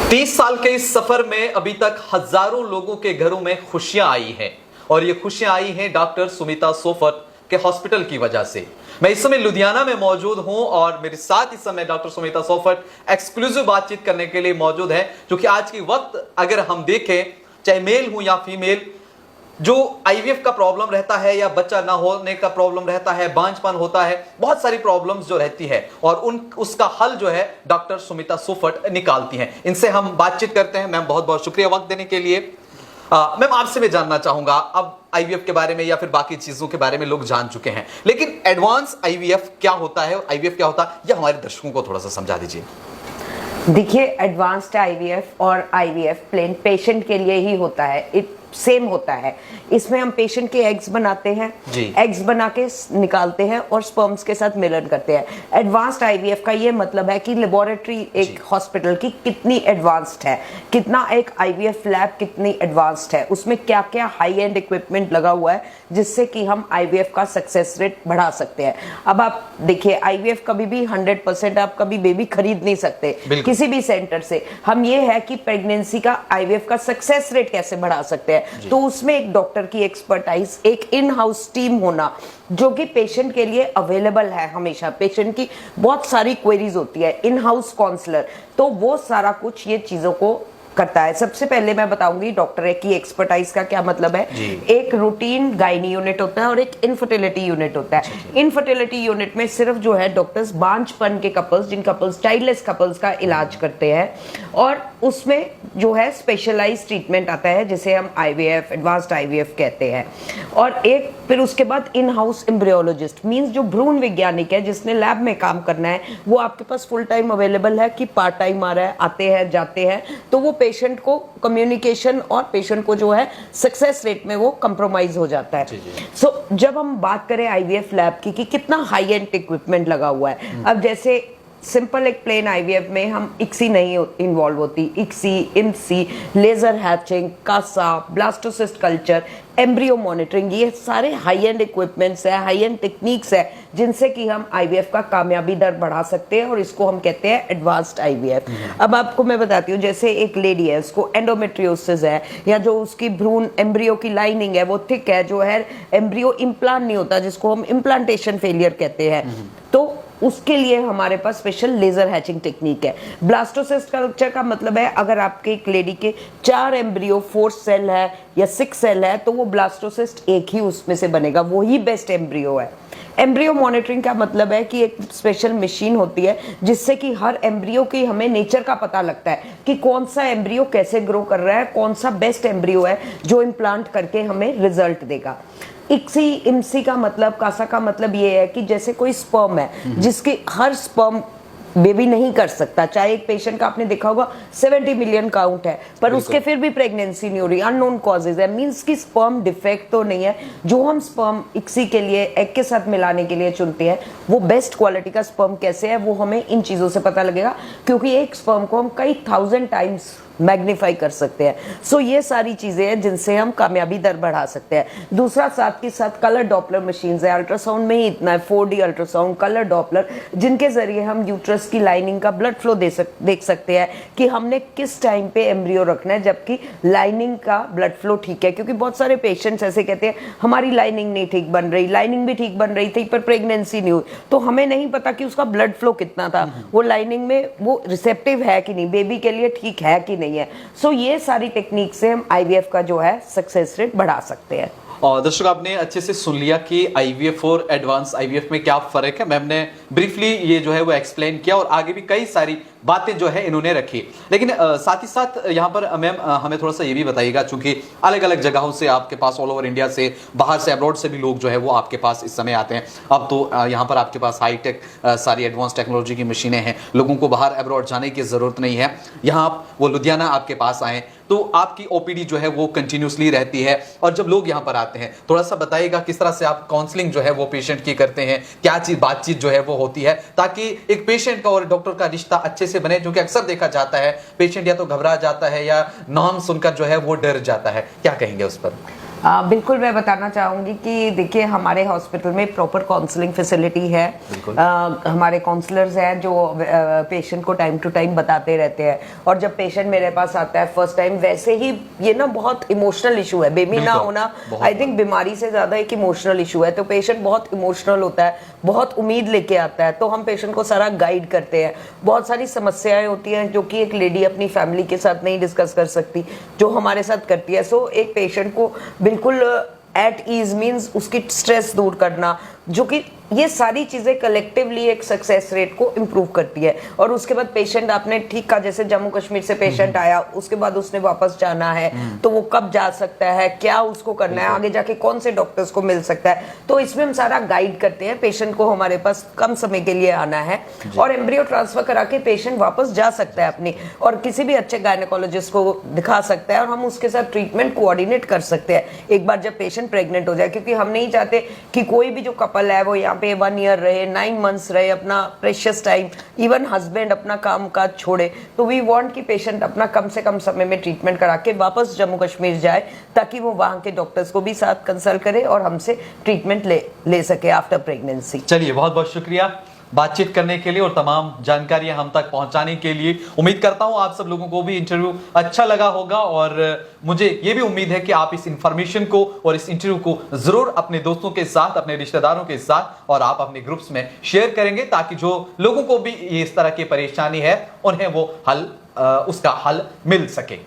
30 साल के इस सफर में अभी तक हजारों लोगों के घरों में खुशियां आई हैं और ये खुशियां आई हैं डॉक्टर सुमिता सोफत के हॉस्पिटल की वजह से। मैं इस समय लुधियाना में मौजूद हूं और मेरे साथ इस समय डॉक्टर सुमिता सोफत एक्सक्लूसिव बातचीत करने के लिए मौजूद है, क्योंकि आज की वक्त अगर हम देखें, चाहे मेल हो या फीमेल, जो आईवीएफ का प्रॉब्लम रहता है या बच्चा ना होने का प्रॉब्लम रहता है, बांझपन होता है, बहुत सारी प्रॉब्लम्स जो रहती है और उसका हल जो है डॉक्टर सुमिता सोफत निकालती हैं। इनसे हम बातचीत करते हैं। मैम, बहुत बहुत शुक्रिया वक्त देने के लिए। मैम, आपसे मैं जानना चाहूंगा, अब आईवीएफ के बारे में या फिर बाकी चीजों के बारे में लोग जान चुके हैं, लेकिन एडवांस आईवीएफ क्या होता है, आईवीएफ क्या होता है, यह हमारे दर्शकों को थोड़ा सा समझा दीजिए। देखिए, एडवांस्ड आईवीएफ और आईवीएफ प्लेन पेशेंट के लिए ही होता है, सेम होता है। इसमें हम पेशेंट के एग्स बनाते हैं, एग्स बना के निकालते हैं और स्पर्म्स के साथ मिलन करते हैं। एडवांस्ड आईवीएफ का ये मतलब है कि लेबोरेटरी एक हॉस्पिटल की कितनी एडवांस्ड है, कितना एक आईवीएफ लैब कितनी एडवांस्ड है, उसमें क्या क्या हाई एंड इक्विपमेंट लगा हुआ है जिससे कि हम आईवीएफ का सक्सेस रेट बढ़ा सकते हैं। अब आप देखिए, आईवीएफ कभी भी 100% आप कभी बेबी खरीद नहीं सकते किसी भी सेंटर से। हम ये है कि प्रेगनेंसी का आईवीएफ का सक्सेस रेट कैसे बढ़ा सकते हैं, तो उसमें एक डॉक्टर की एक्सपर्टाइज, एक इन हाउस टीम होना जो कि पेशेंट के लिए अवेलेबल है। हमेशा पेशेंट की बहुत सारी क्वेरीज होती है, इन हाउस काउंसलर, तो वो सारा कुछ ये चीजों को करता है। सबसे पहले मैं बताऊंगी डॉक्टर की एक्सपर्टाइज का क्या मतलब है। एक रूटीन गायनी यूनिट होता है और एक इनफर्टिलिटी यूनिट होता है। इनफर्टिलिटी यूनिट में सिर्फ जो है डॉक्टर्स बांझपन के कपल्स, जिन कपल्स चाइल्डलेस कपल्स का इलाज करते हैं, और उसमें जो है स्पेशलाइज्ड ट्रीटमेंट आता है जिसे हम आईवीएफ, एडवांस्ड आईवीएफ कहते हैं। और एक फिर उसके बाद इन हाउस एम्ब्रियोलॉजिस्ट, मींस जो भ्रूण वैज्ञानिक है जिसने लैब में काम करना है, वो आपके पास फुल टाइम अवेलेबल है कि पार्ट टाइम आ रहा है, आते हैं जाते हैं, तो वो पेशेंट को कम्युनिकेशन और पेशेंट को जो है सक्सेस रेट में वो कंप्रोमाइज हो जाता है। सो जब हम बात करें आईवीएफ लैब की कि कितना हाई एंड इक्विपमेंट लगा हुआ है, अब जैसे सिंपल एक प्लेन आईवीएफ में हम इक्सी नहीं इन्वॉल्व होती, ICSI, IMSI, laser hatching, CASA, blastocyst culture, embryo monitoring, ये सारे हाई एंड इक्विपमेंट्स है, हाई एंड टेक्निक्स है जिनसे कि हम आईवीएफ का कामयाबी दर बढ़ा सकते हैं, और इसको हम कहते हैं एडवांस्ड आईवीएफ। अब आपको मैं बताती हूँ, जैसे एक लेडी है, उसको एंडोमेट्रियोसिस है, या जो उसकी भ्रूण एम्ब्रियो की लाइनिंग है वो थिक है, जो है एम्ब्रियो इम्प्लांट नहीं होता, जिसको हम इम्प्लांटेशन फेलियर कहते हैं, तो उसके लिए हमारे पास स्पेशल लेजर हैचिंग टेक्निक है। ब्लास्टोसिस्ट कल्चर का मतलब है, अगर आपके एक लेडी के 4 एम्ब्रियो, 4 सेल है या 6 सेल है, तो वो ब्लास्टोसिस्ट एक ही उसमें से बनेगा, वो ही बेस्ट एम्ब्रियो है। एम्ब्रियो मॉनिटरिंग का मतलब है कि एक स्पेशल मशीन होती है जिससे कि हर एम्ब्रियो की हमें नेचर का पता लगता है कि कौन सा एम्ब्रियो कैसे ग्रो कर रहा है, कौन सा बेस्ट एम्ब्रियो है जो इम्प्लांट करके हमें रिजल्ट देगा। इक्सी, इमसी का मतलब, कासा का मतलब ये है कि जैसे कोई स्पर्म है जिसकी हर स्पर्म बेबी नहीं कर सकता, चाहे एक पेशेंट का आपने देखा होगा 70 मिलियन काउंट है पर उसके फिर भी प्रेगनेंसी नहीं हो रही, अननोन कॉजेज है, मींस की स्पर्म डिफेक्ट तो नहीं है। जो हम स्पर्म इक्सी के लिए एग के साथ मिलाने के लिए चुनते हैं, वो बेस्ट क्वालिटी का स्पर्म कैसे है वो हमें इन चीजों से पता लगेगा, क्योंकि एक स्पर्म को हम कई 1000 टाइम्स मैग्नीफाई कर सकते हैं। सो ये सारी चीजें हैं जिनसे हम कामयाबी दर बढ़ा सकते हैं। दूसरा, साथ के साथ कलर डॉपलर मशीन्स है, अल्ट्रासाउंड में ही इतना है, 4D अल्ट्रासाउंड, कलर डॉपलर, जिनके जरिए हम यूट्रस की लाइनिंग का ब्लड फ्लो देख सकते हैं कि हमने किस टाइम पे एम्ब्रियो रखना है जबकि लाइनिंग का ब्लड फ्लो ठीक है। क्योंकि बहुत सारे पेशेंट्स ऐसे कहते हैं हमारी लाइनिंग नहीं ठीक बन रही, लाइनिंग भी ठीक बन रही थी पर प्रेगनेंसी नहीं हुई, तो हमें नहीं पता कि उसका ब्लड फ्लो कितना था, वो लाइनिंग में वो रिसेप्टिव है कि नहीं, बेबी के लिए ठीक है कि नहीं है। सो ये सारी टेक्निक से हम आईवीएफ का जो है सक्सेस रेट बढ़ा सकते हैं। और दर्शक, आपने अच्छे से सुन लिया कि आईवीएफ और एडवांस आईवीएफ में क्या फर्क है। मैम ने ब्रीफली ये जो है वो एक्सप्लेन किया और आगे भी कई सारी बातें जो है इन्होंने रखी। लेकिन साथ ही साथ यहाँ पर मैम हमें थोड़ा सा ये भी बताइएगा, चूंकि अलग अलग जगहों से आपके पास, ऑल ओवर इंडिया से, बाहर से, अब्रॉड से भी लोग जो है वो आपके पास इस समय आते हैं। अब तो यहाँ पर आपके पास हाईटेक सारी एडवांस टेक्नोलॉजी की मशीनें हैं, लोगों को बाहर अब्रॉड जाने की जरूरत नहीं है। यहाँ आप वो लुधियाना आपके पास आए तो आपकी ओपीडी जो है वो कंटिन्यूसली रहती है, और जब लोग यहाँ पर आते हैं, थोड़ा सा बताइएगा किस तरह से आप काउंसलिंग जो है वो पेशेंट की करते हैं, क्या चीज बातचीत जो है वो होती है, ताकि एक पेशेंट का और डॉक्टर का रिश्ता अच्छे से बने। क्योंकि अक्सर देखा जाता है पेशेंट या तो घबरा जाता है या नाम सुनकर जो है वो डर जाता है, क्या कहेंगे उस पर? बिल्कुल, मैं बताना चाहूँगी कि देखिए हमारे हॉस्पिटल में प्रॉपर काउंसलिंग फैसिलिटी है। हमारे काउंसलर्स हैं जो पेशेंट को टाइम टू टाइम बताते रहते हैं, और जब पेशेंट मेरे पास आता है फर्स्ट टाइम, वैसे ही ये ना बहुत इमोशनल इशू है, बेबी ना होना आई थिंक बीमारी से ज़्यादा एक इमोशनल इशू है। तो पेशेंट बहुत इमोशनल होता है, बहुत उम्मीद लेके आता है, तो हम पेशेंट को सारा गाइड करते हैं। बहुत सारी समस्याएं होती हैं जो कि एक लेडी अपनी फैमिली के साथ नहीं डिस्कस कर सकती, जो हमारे साथ करती है। सो एक पेशेंट को बिल्कुल एट ईज मीन्स उसकी स्ट्रेस दूर करना, जो कि ये सारी चीज़ें कलेक्टिवली एक सक्सेस रेट को इम्प्रूव करती है। और उसके बाद पेशेंट, आपने ठीक कहा, जैसे जम्मू कश्मीर से पेशेंट आया, उसके बाद उसने वापस जाना है, तो वो कब जा सकता है, क्या उसको करना है, आगे जाके कौन से डॉक्टर्स को मिल सकता है, तो इसमें हम सारा गाइड करते हैं। पेशेंट को हमारे पास कम समय के लिए आना है और एम्ब्रियो ट्रांसफर करा के पेशेंट वापस जा सकता है अपनी, और किसी भी अच्छे गायनेकोलॉजिस्ट को दिखा सकता है, और हम उसके साथ ट्रीटमेंट कोऑर्डिनेट कर सकते हैं एक बार जब पेशेंट प्रेग्नेंट हो जाए। क्योंकि हम नहीं चाहते कि कोई भी जो कपल है वो यहाँ पे 1 ईयर रहे, 9 मंथ्स रहे, अपना प्रेशियस टाइम, इवन हस्बैंड अपना काम काज छोड़े। तो वी वांट कि पेशेंट अपना कम से कम समय में ट्रीटमेंट करा के वापस जम्मू कश्मीर जाए, ताकि वो वहाँ के डॉक्टर्स को भी साथ कंसल्ट करे और हमसे ट्रीटमेंट ले सके आफ्टर प्रेगनेंसी। चलिए, बहुत बहुत शुक्रिया बातचीत करने के लिए और तमाम जानकारियां हम तक पहुंचाने के लिए। उम्मीद करता हूं आप सब लोगों को भी इंटरव्यू अच्छा लगा होगा, और मुझे ये भी उम्मीद है कि आप इस इंफॉर्मेशन को और इस इंटरव्यू को जरूर अपने दोस्तों के साथ, अपने रिश्तेदारों के साथ और आप अपने ग्रुप्स में शेयर करेंगे, ताकि जो लोगों को भी इस तरह की परेशानी है उन्हें वो उसका हल मिल सके।